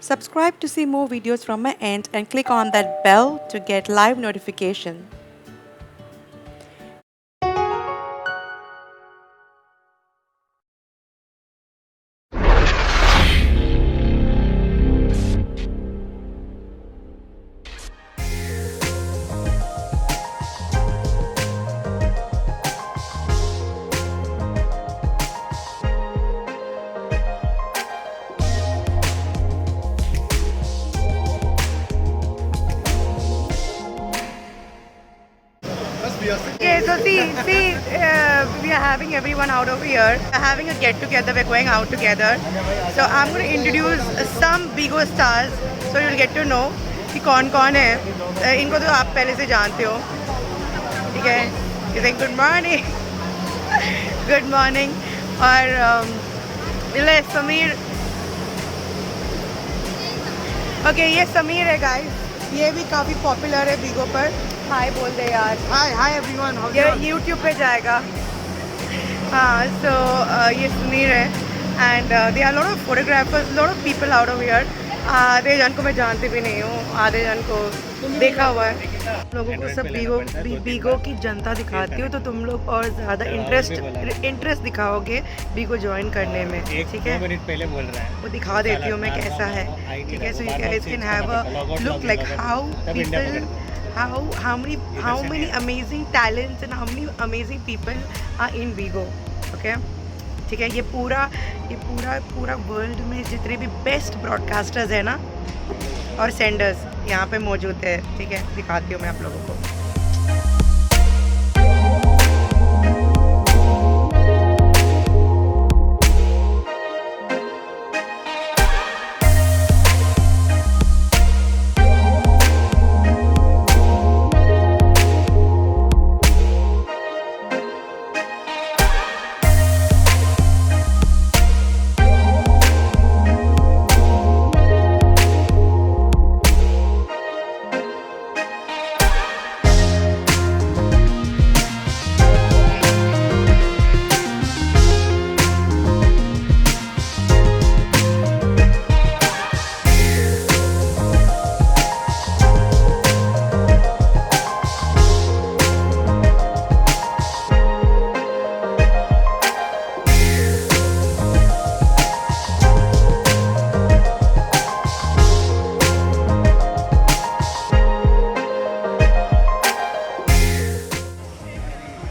Subscribe to see more videos from my end and click on that bell to get live notification. Okay, so we are having everyone out over here. We're having a get together. We're going out together. So I'm going to introduce some Bigo stars, so you'll get to know कि कौन है. इनको तो आप पहले से जानते हो, ठीक है? You say good morning, good morning. और ये समीर. Okay, ये समीर है guys. ये भी काफ़ी पॉपुलर है बीगो पर. हाय बोल दे यार. Hi everyone. How ये यूट्यूब पे जाएगा. हाँ, so ये समीर है and they are lot of photographers, lot of people out of here. आधे जन को मैं जानती भी नहीं हूँ, आधे जन को देखा हुआ है. लोगों को सब बीगो की जनता दिखाती हूँ, तो तुम लोग और ज़्यादा इंटरेस्ट दिखाओगे बीगो ज्वाइन करने में, ठीक है? मिनट पहले बोल रहा है वो दिखा देती हूँ मैं कैसा है, ठीक है? So you guys can have a look like how people how many amazing talents and how many amazing people are in Bigo, okay? ठीक है? ये पूरा वर्ल्ड में जितने भी बेस्ट ब्रॉडकास्टर्स हैं ना और सेंडर्स यहाँ पे मौजूद है, ठीक है? दिखाती हूँ मैं आप लोगों को.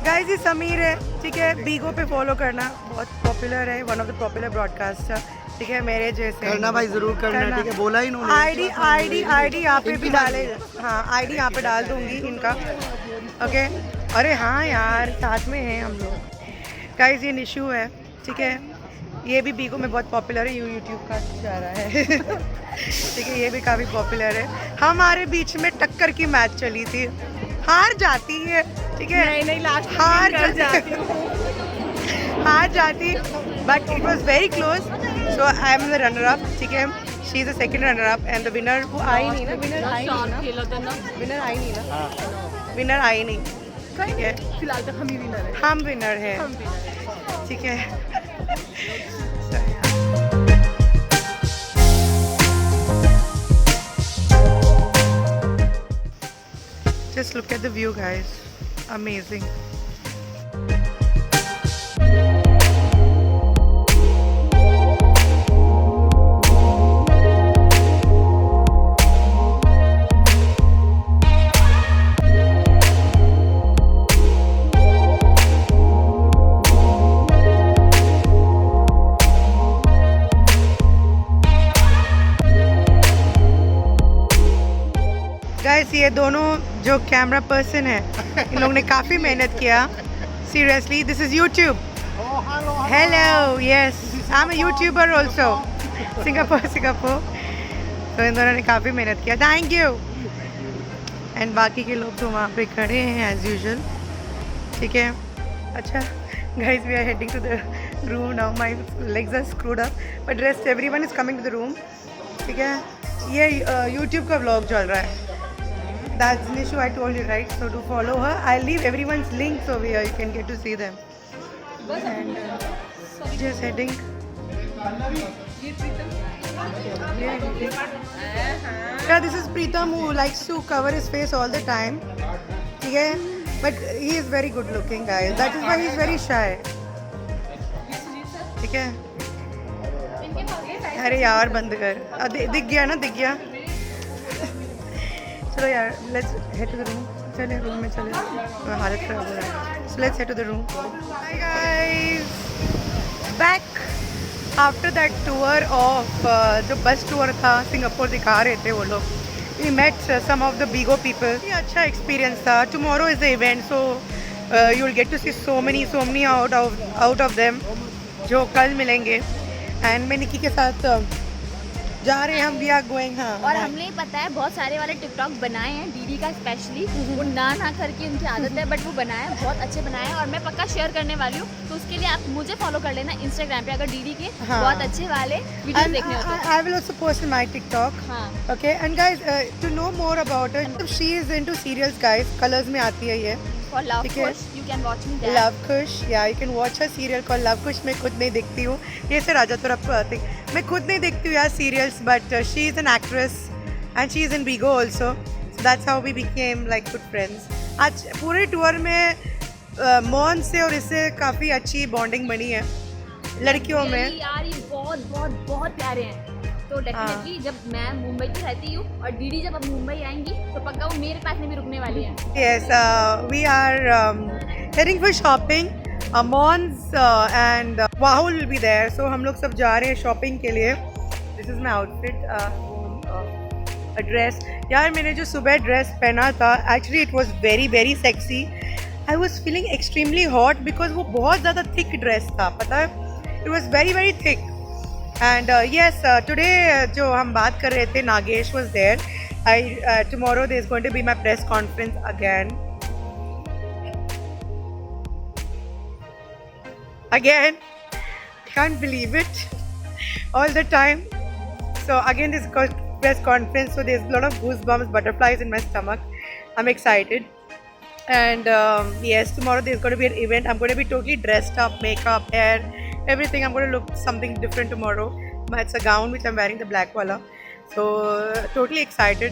गाइस ये समीर है, ठीक है? बीगो पे फॉलो करना, बहुत पॉपुलर है, one of the popular broadcaster, ठीक है? मेरे जैसे करना भाई जरूर करना, ठीक है? बोला ही इन्होंने. आईडी यहाँ पे भी डाले. हाँ, आईडी यहाँ पे डाल दूंगी इनका, ओके? अरे हाँ यार, साथ में हैं हम लोग. गाइस ये निशु है, ठीक है? ये भी बीगो में बहुत पॉपुलर है, यूट्यूब का जा रहा है. ठीक है? ये भी काफ़ी पॉपुलर है. हमारे बीच में टक्कर की मैच चली थी, हार जाती है, ठीक है? नहीं लास्ट हार जाती but it was very close. So I am the runner up, ठीक है? She is the second runner up and the winner वो आई नहीं ना. विनर आई नहीं, ठीक है? फिलहाल तक हम ही विनर है. हम विनर है, ठीक है? Just look at the view, guys. Amazing. Guys ये दोनों जो कैमरा पर्सन है, इन लोगों ने काफ़ी मेहनत किया. Seriously, this is YouTube. Hello, yes, I am a YouTuber also. Singapore. तो इन दोनों ने काफ़ी मेहनत किया, थैंक यू. एंड बाकी के लोग तो वहाँ पे खड़े हैं एज यूजुअल, ठीक है? अच्छा guys, we are heading to the room now. My legs are screwed up but rest everyone is coming to the room, ठीक है? ये यूट्यूब का व्लॉग चल रहा है. That's Nishu, I told you, right? So to follow her, I'll leave everyone's links over here. You can get to see them. And just heading. Yeah, this is Pritam who likes to cover his face all the time. Okay, but he is very good looking, guys. That is why he is very shy. ठीक है? अरे यार बंद कर दिख गया ना दिख गया चलो यार let's head to the room चले रूम में चले हालत खराब हो रहा है so let's head to the room hi guys back after that tour of जो बस टूर था सिंगापुर दिखा रहे थे वो लोग we met some of the Bigo people ये अच्छा एक्सपीरियंस था tomorrow is the event so you will get to see so many out of them जो कल मिलेंगे एंड मैं निकी के साथ जा रहे हैं हम वी आर गोइंग हाँ और हमने पता है बहुत सारे वाले टिकटॉक बनाए हैं दीदी का स्पेशली वो ना करके उनकी आदत है बट वो बनाए हैं बहुत अच्छे बनाए हैं और मैं पक्का शेयर करने वाली हूँ तो उसके लिए आप मुझे फॉलो कर लेना इंस्टाग्राम पे अगर दीदी के बहुत अच्छे वाले वीडियो देखने होते हैं I will also post in my TikTok. हाँ Okay, and guys, to know more about her, she is into serials, guys. Colors में आती है ये. फॉर लव ठीक है। Kush you can watch me there Love Kush, yeah, you can watch her serial called Love Kush. मैं खुद नहीं देखती हूँ. ये से राजा तरफ thing. मैं खुद नहीं देखती हूँ यार serials, but she is an actress and she is in Bigo also. So that's how we became like good friends. आज पूरे टूर में मोहन से और इससे काफ़ी अच्छी बॉन्डिंग बनी है लड़कियों में. यार ये बहुत बहुत बहुत प्यारे हैं तो डेफिनेटली जब मैं मुंबई में रहती हूँ और दीदी जब अब मुंबई आएंगी तो पक्का वो मेरे पास में भी रुकने वाली है Yes, we are heading for shopping. Mons and Wahul will be there. So हम लोग सब जा रहे हैं shopping के लिए. This is my outfit. A dress. यार मैंने जो सुबह ड्रेस पहना था actually it was very very sexy. I was feeling extremely hot because वो बहुत ज़्यादा thick dress था पता है. It was very very thick. And yes, today जो हम बात कर रहे थे Nagesh was there. Tomorrow there is going to be my press conference again. Can't believe it. All the time. So again this press conference. So there's a lot of goosebumps, butterflies in my stomach. I'm excited. And yes, tomorrow there's going to be an event. I'm going to be totally dressed up, makeup, hair, everything. I'm going to look something different tomorrow. It's a gown which I'm wearing, the black wala. So totally excited.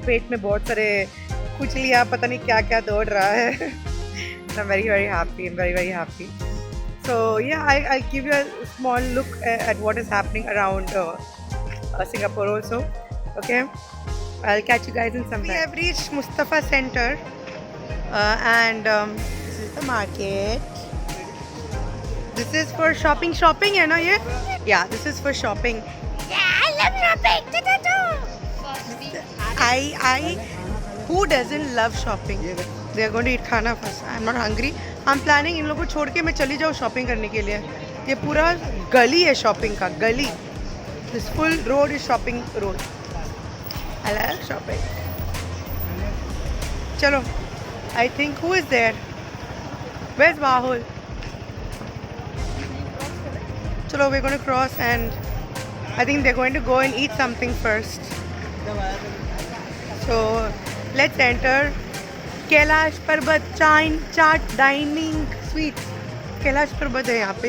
पेट में बहुत सारे खुजलियाँ पता नहीं क्या क्या दौड़ रहा है. I'm very very happy. I'm very very happy. So yeah, I'll give you a small look at what is happening around Singapore also. Okay, I'll catch you guys in some time. We have reached Mustafa Center and this is the market. This is for shopping. Shopping है ना ये? Yeah, this is for shopping. Yeah, I love shopping. Who doesn't love shopping? They are going to eat खाना first. I'm not hungry. I'm planning इन लोगों को छोड़ के मैं चली जाऊँ shopping करने के लिए. ये पूरा गली है shopping का गली. This full road is shopping road. I love shopping. चलो. I think who is there? Where's Bahul? चलो we're going to cross and I think they're going to go and eat something first. So let's enter Kailash पर्वत चाट dining sweet. Kailash पर्वत है यहाँ पे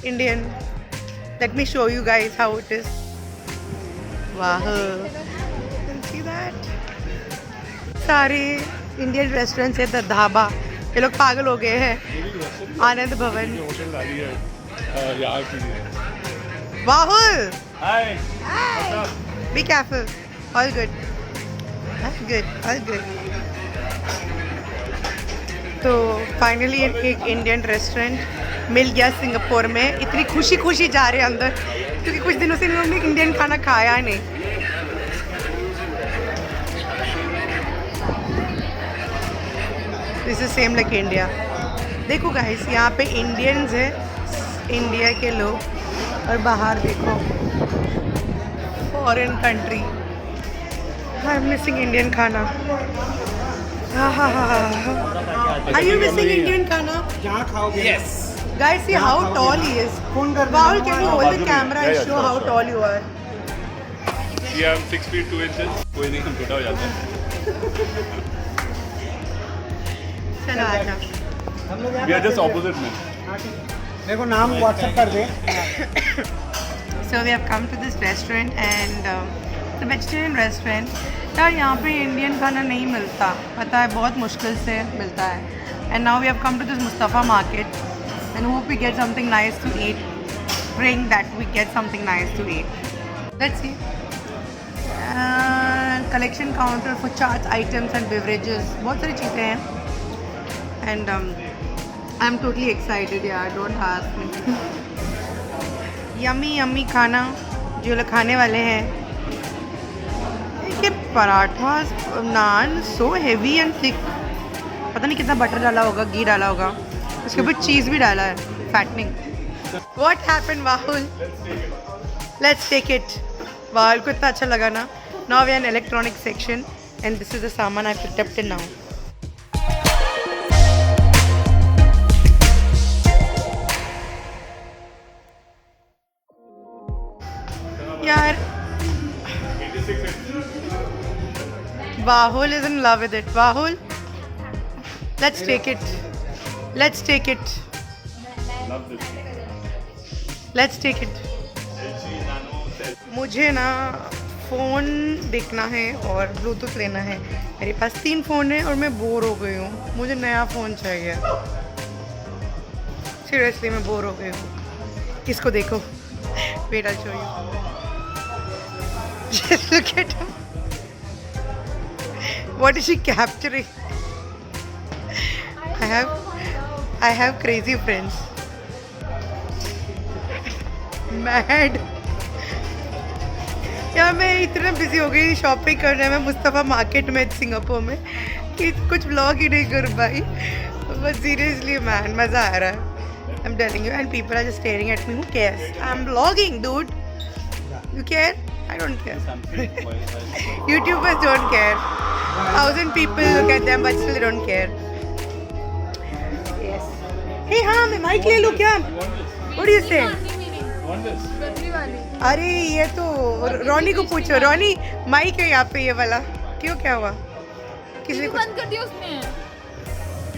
Indian. Let me show you guys how it is. Wow. You can see that. सारे Indian restaurants है the dhaba. ये लोग पागल हो गए हैं. आनंद भवन. Rahul. Hi. Be careful. All good. All good. तो फाइनली एक इंडियन रेस्टोरेंट मिल गया सिंगापुर में. इतनी खुशी जा रहे हैं अंदर क्योंकि कुछ दिनों से इन लोगों ने इंडियन खाना खाया नहीं. This is same like India. देखो गाइस यहाँ पे इंडियंस है इंडिया के लोग और बाहर देखो foreign country. I am missing Indian खाना. Are you missing Indian khana? जहाँ खाओगे. Yes. Guys, see how tall he is. Rahul, can you hold the camera and show how tall you are? Yeah, I'm 6 feet 2 inches. कोई नहीं हम छोटा हो जाते हैं. चलो आजा. हम लोग We are just opposite में. मेरे को नाम व्हाट्सएप कर दे. So we have come to this restaurant and the vegetarian restaurant. यार यहाँ पे इंडियन खाना नहीं मिलता, पता है, बहुत मुश्किल से मिलता है. And now we have come to this Mustafa market and hope we get something nice to eat. Praying that we get something nice to eat. Let's see. And collection counter for charts, items and beverages. बहुत सारी चीज़ें हैं. And I'm totally excited, यार. Don't ask me. Yummy खाना जो लोग खाने वाले हैं. ये पराठा नान सो हेवी एंड थिक. पता नहीं कितना बटर डाला होगा, घी डाला होगा, उसके ऊपर चीज़ भी डाला है, fattening. What happened Vahul? Let's take it. Vahul को इतना अच्छा लगा ना. Now we are in electronic section and this is the सामान I picked up till now. यार Bahul is in love with it. Bahul, let's take it. Let's take it. Love this. Let's take it. मुझे ना phone देखना है और Bluetooth लेना है. मेरे पास 3 फ़ोन है और मैं बोर हो गई हूँ. मुझे नया फ़ोन चाहिए. सीरियसली मैं बोर हो गई हूँ. किसको देखो? Wait, I'll show you. Just look at him. What is she capturing? I have crazy friends. Mad. यार मैं इतना बिजी हो गई शॉपिंग करने में मुस्तफ़ा मार्केट में सिंगापुर में कि कुछ व्लॉग ही नहीं कर पाई. बट सीरियसली मैन मज़ा आ रहा है. I'm telling you, and people are just staring at me. Who cares? I'm vlogging, dude. You care? I don't care. YouTubers don't care. 1,000 people look at them, but still they don't care. Yes. Hey, हाँ मैं mic ले लूँ क्या? What do you say? Want this? अरे ये तो रोनी को पूछो. रोनी माइक है यहाँ पे ये वाला. क्यों, क्या हुआ? किसी को बंद कर दिया उसने.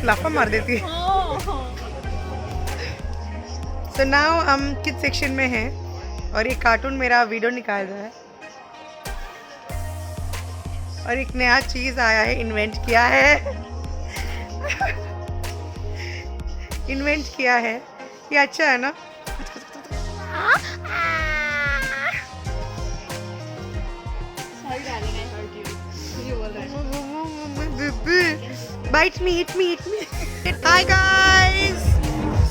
लाफा मार देती है. So now हम किड सेक्शन में हैं और ये कार्टून मेरा वीडियो निकाल रहा है और एक नया चीज़ आया है, इन्वेंट किया है. इन्वेंट किया है. ये अच्छा है ना? Bite me, eat me, eat me. Hi guys.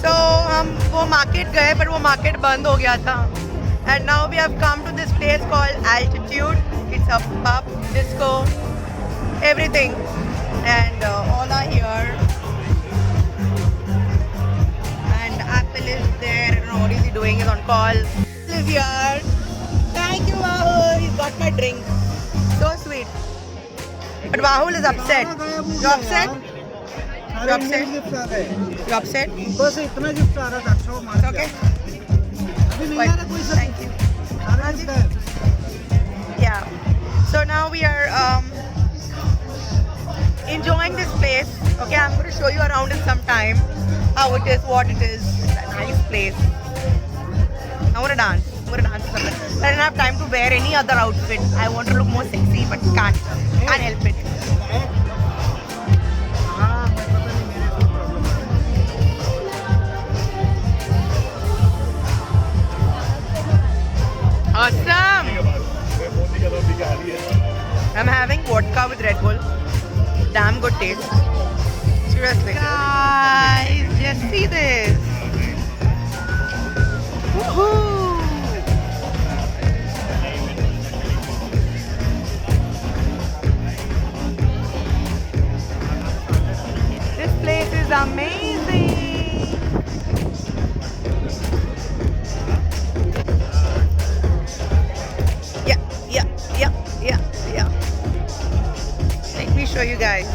So हम वो मार्केट गए पर वो मार्केट बंद हो गया था. And now we have come to this place called Altitude. It's a pub, disco, everything, and all are here. And Apple is there. And what is he doing? He's on call. Apple is here. Thank you, Rahul. He's got my drink. So sweet. But Rahul is upset. You upset? You upset? You upset? बस इतना gift आ रहा था. अच्छा मार. It's okay. अभी नहीं आ रहा कोई सब. Thank you. सारा गिफ्ट है. Yeah. So now we are enjoying this place. Okay, I'm going to show you around in some time how it is, what it is. It's a nice place. I want to dance. I'm going to dance somewhere. I don't have time to wear any other outfit. I want to look more sexy, but can't help it. हाँ मैं पता नहीं मेरे को problem. Awesome. Modi का तो बिका रही है. I'm having vodka with Red Bull. Damn good taste. Seriously. Guys, just see this. Woohoo! This place is amazing. Yeah. Let me show you guys.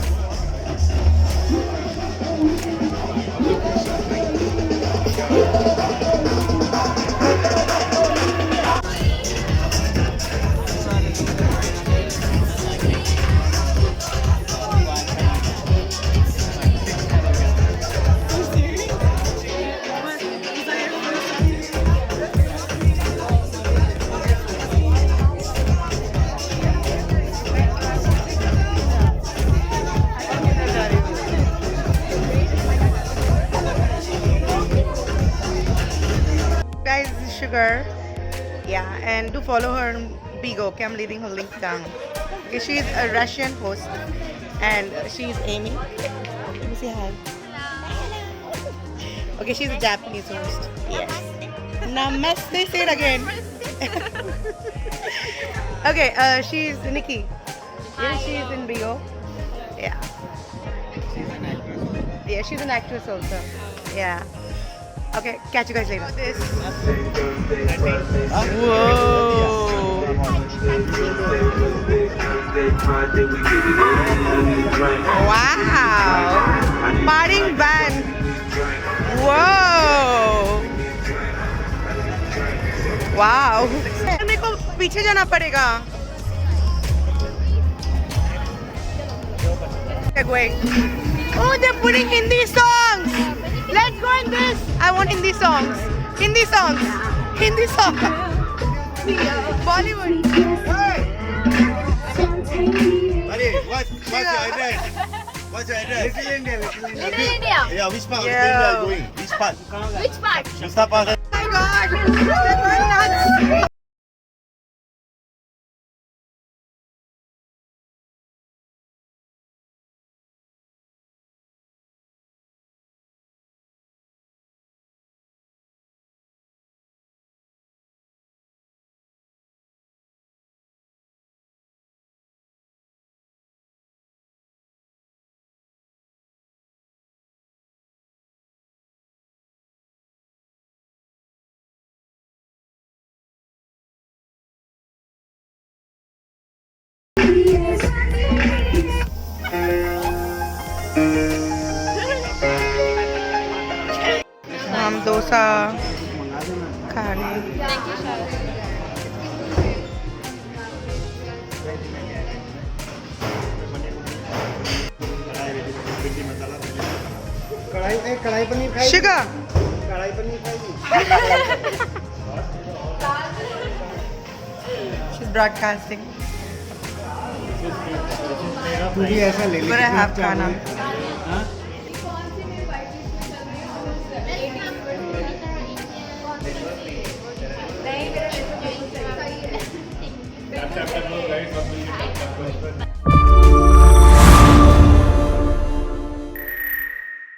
Yeah, and do follow her on Bigo. Okay, I'm leaving her link down. Okay, she's a Russian host, and she's Amy. Let me say hi. Okay, she's a Japanese host. Yes. Namaste. Say it again. Okay, she's Nikki. Yeah, she's in Bigo. Yeah. Yeah, she's an actress also. Yeah. Okay, catch you guys later. This. Whoa. Wow. Partying band. Whoa. Wow. मेरे को पीछे जाना पड़ेगा. Wait. Oh, they're putting Hindi songs. Let's go in this. I want Hindi songs. Hindi songs. Hindi songs. Bollywood. Buddy, what's your address? What's your address? Little India, Little India. Little India. Yeah, which part of Yo. India are you going? Which part? Which part? Mustapha. Oh my God. That's nuts. हम डोसा खाने कढ़ाई पनीर खाई sugar कढ़ाई पनीर खाई she's broadcasting तू भी ऐसा ले ले but I have खाना Tap, tap, tap, no, guys, not doing it. Tap, tap, tap.